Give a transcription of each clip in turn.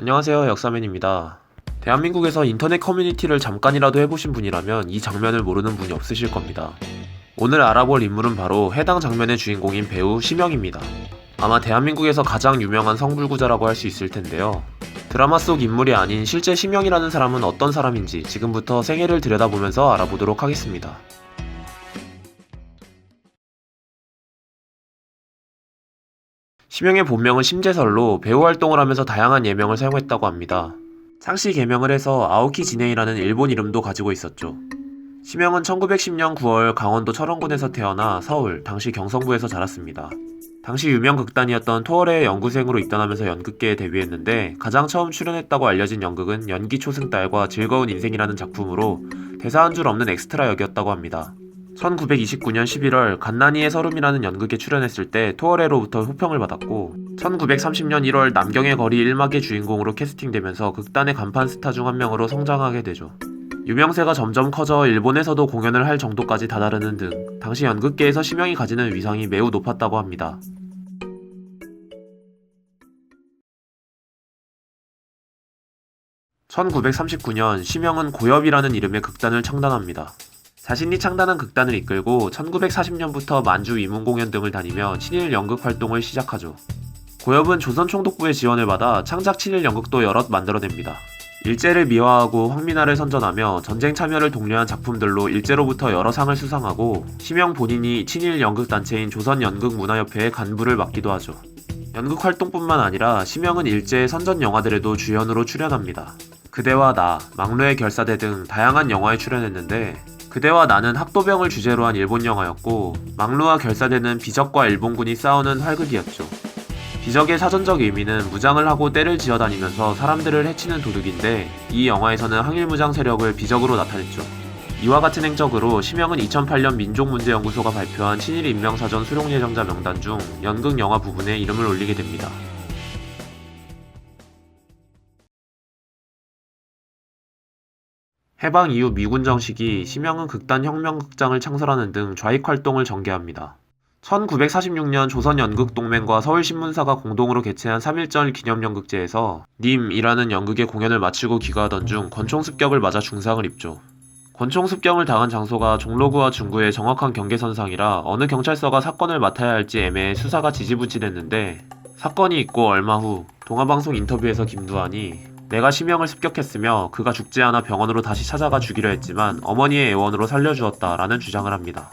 안녕하세요, 역사맨입니다. 대한민국에서 인터넷 커뮤니티를 잠깐이라도 해보신 분이라면 이 장면을 모르는 분이 없으실 겁니다. 오늘 알아볼 인물은 바로 해당 장면의 주인공인 배우 심영입니다. 아마 대한민국에서 가장 유명한 성불구자라고 할 수 있을 텐데요. 드라마 속 인물이 아닌 실제 심영이라는 사람은 어떤 사람인지 지금부터 생애를 들여다보면서 알아보도록 하겠습니다. 심영의 본명은 심재설로 배우 활동을 하면서 다양한 예명을 사용했다고 합니다. 상시 개명을 해서 아오키 지네이라는 일본 이름도 가지고 있었죠. 심영은 1910년 9월 강원도 철원군에서 태어나 서울, 당시 경성부에서 자랐습니다. 당시 유명 극단이었던 토월의 연구생으로 입단하면서 연극계에 데뷔했는데 가장 처음 출연했다고 알려진 연극은 연기 초승달과 즐거운 인생이라는 작품으로 대사 한 줄 없는 엑스트라 역이었다고 합니다. 1929년 11월 갓난이의 서름이라는 연극에 출연했을 때 토월회로부터 호평을 받았고 1930년 1월 남경의 거리 1막의 주인공으로 캐스팅되면서 극단의 간판 스타 중 한 명으로 성장하게 되죠. 유명세가 점점 커져 일본에서도 공연을 할 정도까지 다다르는 등 당시 연극계에서 심영이 가지는 위상이 매우 높았다고 합니다. (1939년) 심영은 고엽이라는 이름의 극단을 창단합니다. 자신이 창단한 극단을 이끌고 1940년부터 만주 위문공연 등을 다니며 친일 연극 활동을 시작하죠. 고엽은 조선총독부의 지원을 받아 창작 친일 연극도 여럿 만들어냅니다. 일제를 미화하고 황민화를 선전하며 전쟁 참여를 독려한 작품들로 일제로부터 여러 상을 수상하고 심영 본인이 친일 연극 단체인 조선연극문화협회의 간부를 맡기도 하죠. 연극 활동뿐만 아니라 심영은 일제의 선전 영화들에도 주연으로 출연합니다. 그대와 나, 망루의 결사대 등 다양한 영화에 출연했는데 그대와 나는 학도병을 주제로 한 일본 영화였고 망루와 결사대는 비적과 일본군이 싸우는 활극이었죠. 비적의 사전적 의미는 무장을 하고 떼를 지어다니면서 사람들을 해치는 도둑인데 이 영화에서는 항일무장 세력을 비적으로 나타냈죠. 이와 같은 행적으로 심영은 2008년 민족문제연구소가 발표한 친일 인명사전 수용 예정자 명단 중 연극 영화 부분에 이름을 올리게 됩니다. 해방 이후 미군 정식이 심영은 극단 혁명극장을 창설하는 등 좌익 활동을 전개합니다. 1946년 조선연극동맹과 서울신문사가 공동으로 개최한 3.1절 기념연극제에서 님이라는 연극의 공연을 마치고 귀가하던 중 권총습격을 맞아 중상을 입죠. 권총습격을 당한 장소가 종로구와 중구의 정확한 경계선상이라 어느 경찰서가 사건을 맡아야 할지 애매해 수사가 지지부진했는데 사건이 있고 얼마 후 동아방송 인터뷰에서 김두한이 내가 심영을 습격했으며 그가 죽지 않아 병원으로 다시 찾아가 주기로 했지만 어머니의 애원으로 살려주었다 라는 주장을 합니다.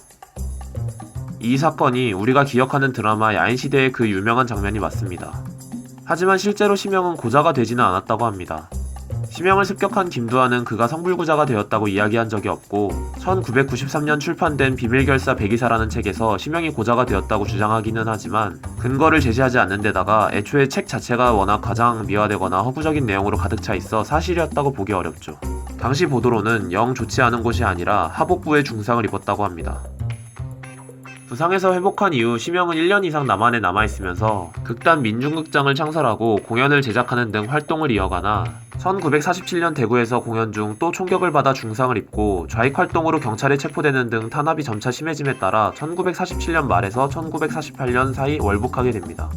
이 사건이 우리가 기억하는 드라마 야인시대의 그 유명한 장면이 맞습니다. 하지만 실제로 심영은 고자가 되지는 않았다고 합니다. 심영을 습격한 김두한은 그가 성불구자가 되었다고 이야기한 적이 없고 1993년 출판된 비밀결사 백이사라는 책에서 심영이 고자가 되었다고 주장하기는 하지만 근거를 제시하지 않는 데다가 애초에 책 자체가 워낙 가장 미화되거나 허구적인 내용으로 가득 차 있어 사실이었다고 보기 어렵죠. 당시 보도로는 영 좋지 않은 곳이 아니라 하복부에 중상을 입었다고 합니다. 부상에서 회복한 이후 심영은 1년 이상 남한에 남아있으면서 극단 민중극장을 창설하고 공연을 제작하는 등 활동을 이어가나 1947년 대구에서 공연 중 또 총격을 받아 중상을 입고 좌익 활동으로 경찰에 체포되는 등 탄압이 점차 심해짐에 따라 1947년 말에서 1948년 사이 월북하게 됩니다.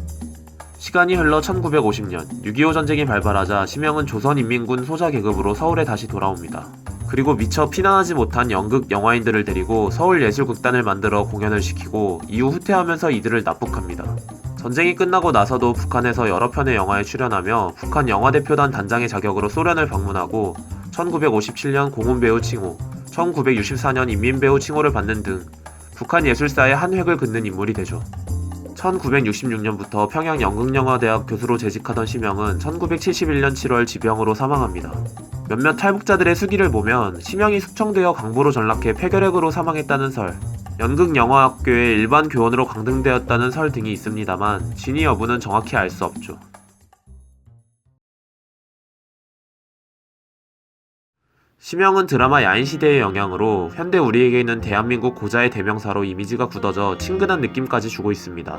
시간이 흘러 1950년 6.25 전쟁이 발발하자 심영은 조선인민군 소자 계급으로 서울에 다시 돌아옵니다. 그리고 미처 피난하지 못한 연극 영화인들을 데리고 서울예술극단을 만들어 공연을 시키고 이후 후퇴하면서 이들을 납북합니다. 전쟁이 끝나고 나서도 북한에서 여러 편의 영화에 출연하며 북한 영화대표단 단장의 자격으로 소련을 방문하고 1957년 공훈배우 칭호, 1964년 인민배우 칭호를 받는 등 북한 예술사의 한 획을 긋는 인물이 되죠. 1966년부터 평양연극영화대학 교수로 재직하던 심영은 1971년 7월 지병으로 사망합니다. 몇몇 탈북자들의 수기를 보면 심영이 숙청되어 강보로 전락해 폐결핵으로 사망했다는 설, 연극영화학교의 일반 교원으로 강등되었다는 설 등이 있습니다만 진위 여부는 정확히 알 수 없죠. 심영은 드라마 야인시대의 영향으로 현대 우리에게 있는 대한민국 고자의 대명사로 이미지가 굳어져 친근한 느낌까지 주고 있습니다.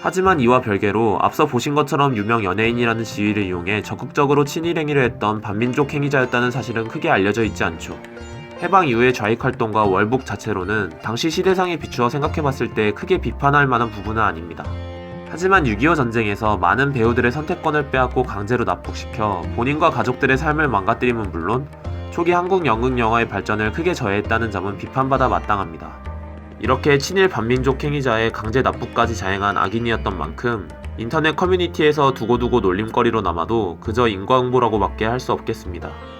하지만 이와 별개로 앞서 보신 것처럼 유명 연예인이라는 지위를 이용해 적극적으로 친일 행위를 했던 반민족 행위자였다는 사실은 크게 알려져 있지 않죠. 해방 이후의 좌익 활동과 월북 자체로는 당시 시대상에 비추어 생각해봤을 때 크게 비판할 만한 부분은 아닙니다. 하지만 6.25 전쟁에서 많은 배우들의 선택권을 빼앗고 강제로 납북시켜 본인과 가족들의 삶을 망가뜨림은 물론 초기 한국 연극 영화의 발전을 크게 저해했다는 점은 비판받아 마땅합니다. 이렇게 친일 반민족 행위자의 강제 납북까지 자행한 악인이었던 만큼 인터넷 커뮤니티에서 두고두고 놀림거리로 남아도 그저 인과응보라고밖에 할 수 없겠습니다.